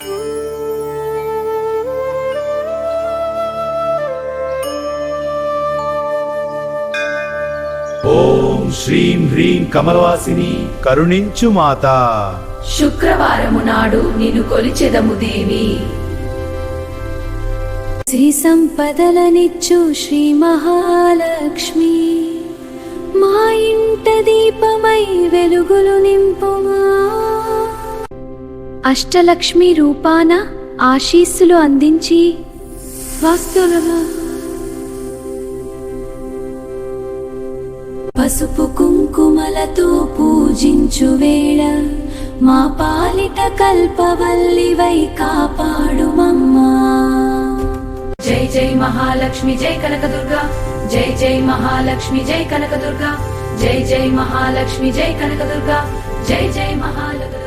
ఓం శ్రీం హ్రీం కమలవాసిని కరుణించు మాత. శుక్రవారము నాడు నిన్ను కొలిచెదము దేవి. శ్రీ సంపదలనిచ్చు శ్రీ మహాలక్ష్మి, మా ఇంట దీపమై వెలుగులు నింపుమా. అష్టలక్ష్మి రూపాన ఆశీస్సులు అందించి వాస్తులుగా పసుపు కుంకుమలతో పూజించు వేళ మా పాలిట కల్పవల్లివై కాపాడుమమ్మా. జై జై మహాలక్ష్మి జై కనకదుర్గా, జై జై మహాలక్ష్మి జై కనకదుర్గా, జై జై మహాలక్ష్మి జై కనకదుర్గా, జై జై మహాలక్ష్మి.